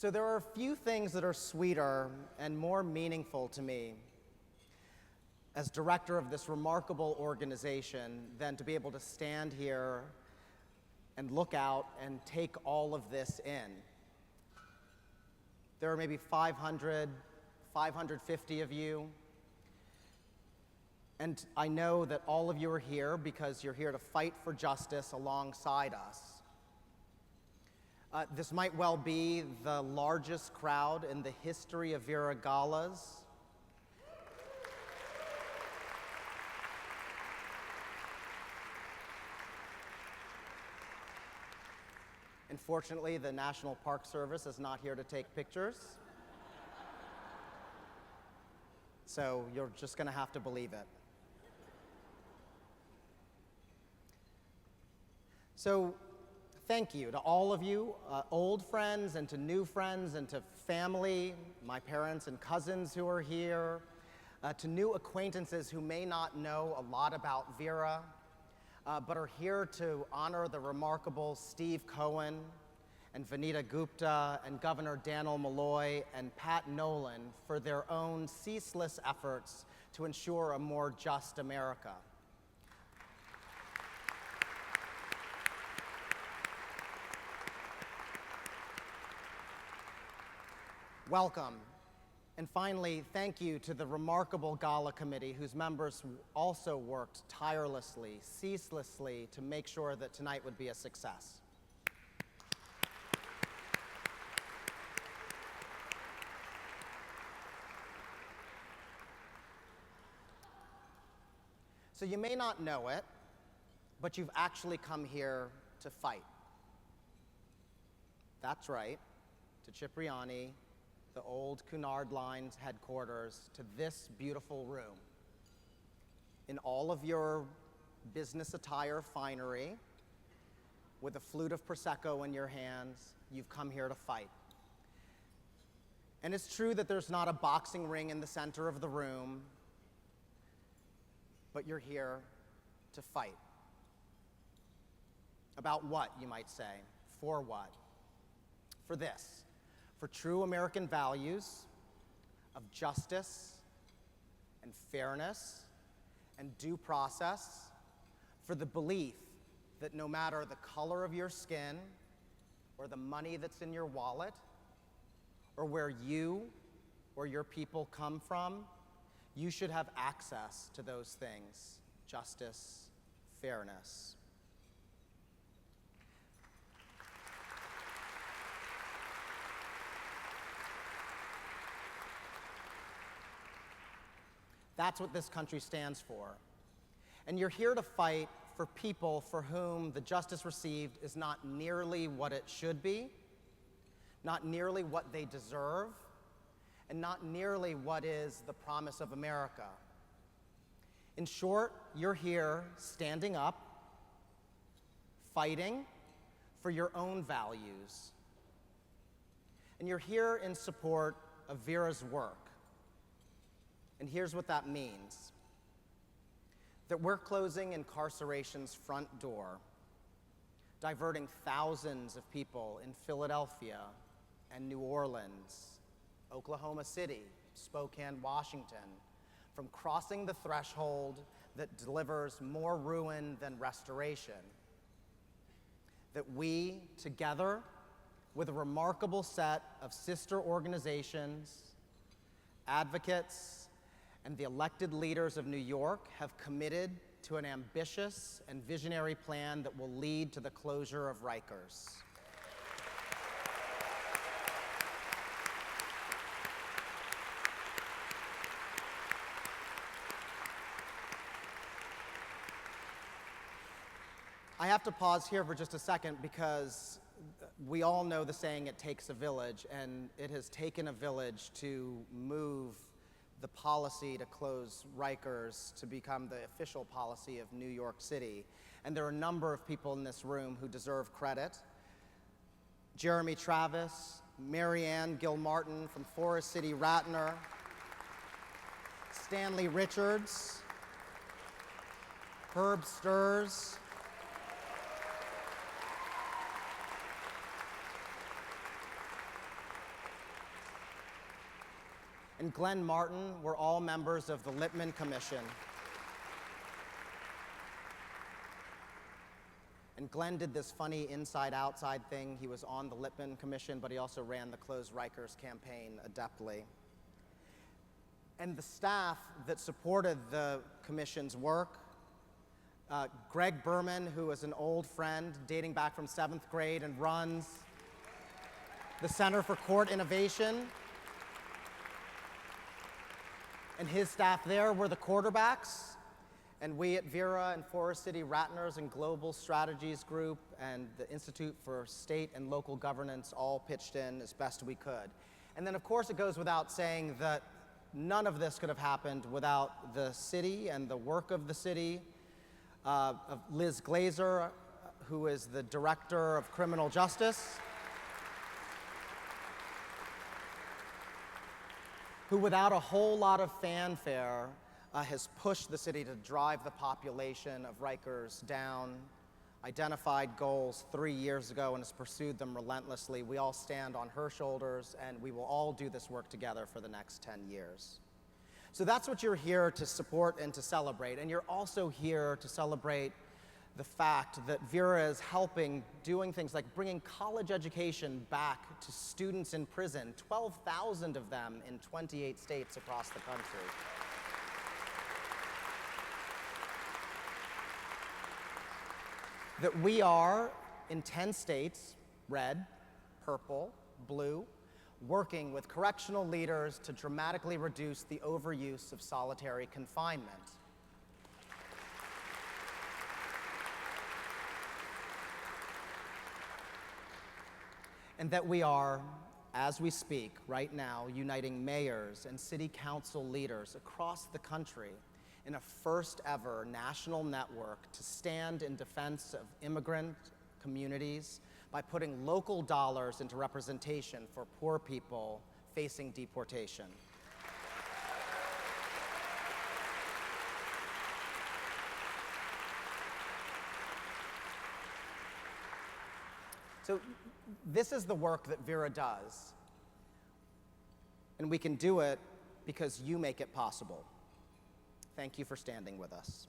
So there are few things that are sweeter and more meaningful to me as director of this remarkable organization than to be able to stand here and look out and take all of this in. There are maybe 500, 550 of you, and I know that all of you are here because you're here to fight for justice alongside us. This might well be the largest crowd in the history of Vera Galas. Unfortunately, the National Park Service is not here to take pictures. So you're just going to have to believe it. So thank you to all of you, old friends and to new friends and to family, my parents and cousins who are here, to new acquaintances who may not know a lot about Vera, but are here to honor the remarkable Steve Cohen and Vanita Gupta and Governor Dannel Malloy and Pat Nolan for their own ceaseless efforts to ensure a more just America. Welcome. And finally, thank you to the remarkable Gala Committee, whose members also worked tirelessly, ceaselessly, to make sure that tonight would be a success. So you may not know it, but you've actually come here to fight. That's right, to Cipriani, the old Cunard Line's headquarters, to this beautiful room. In all of your business attire finery, with a flute of Prosecco in your hands, you've come here to fight. And it's true that there's not a boxing ring in the center of the room, but you're here to fight. About what, you might say? For what? For this. For true American values of justice and fairness and due process, for the belief that no matter the color of your skin or the money that's in your wallet or where you or your people come from, you should have access to those things: justice, fairness. That's what this country stands for. And you're here to fight for people for whom the justice received is not nearly what it should be, not nearly what they deserve, and not nearly what is the promise of America. In short, you're here standing up, fighting for your own values. And you're here in support of Vera's work. And here's what that means: that we're closing incarceration's front door, diverting thousands of people in Philadelphia and New Orleans, Oklahoma City, Spokane, Washington, from crossing the threshold that delivers more ruin than restoration. That we, together with a remarkable set of sister organizations, advocates, and the elected leaders of New York, have committed to an ambitious and visionary plan that will lead to the closure of Rikers. I have to pause here for just a second because we all know the saying, it takes a village, and it has taken a village to move the policy to close Rikers to become the official policy of New York City. And there are a number of people in this room who deserve credit. Jeremy Travis, Marianne Gilmartin from Forest City Ratner, Stanley Richards, Herb Sturz, and Glenn Martin were all members of the Lippman Commission. And Glenn did this funny inside-outside thing. He was on the Lippman Commission, but he also ran the Close Rikers campaign adeptly. And the staff that supported the commission's work, Greg Berman, who is an old friend dating back from 7th grade and runs the Center for Court Innovation, and his staff there were the quarterbacks. And we at Vera and Forest City Ratners and Global Strategies Group and the Institute for State and Local Governance all pitched in as best we could. And then of course it goes without saying that none of this could have happened without the city and the work of the city, of Liz Glazer, who is the Director of Criminal Justice, who without a whole lot of fanfare has pushed the city to drive the population of Rikers down, identified goals 3 years ago and has pursued them relentlessly. We all stand on her shoulders, and we will all do this work together for the next 10 years. So that's what you're here to support and to celebrate. And you're also here to celebrate the fact that Vera is helping, doing things like bringing college education back to students in prison, 12,000 of them in 28 states across the country. That we are, in 10 states, red, purple, blue, working with correctional leaders to dramatically reduce the overuse of solitary confinement. And that we are, as we speak right now, uniting mayors and city council leaders across the country in a first ever national network to stand in defense of immigrant communities by putting local dollars into representation for poor people facing deportation. So this is the work that Vera does, and we can do it because you make it possible. Thank you for standing with us.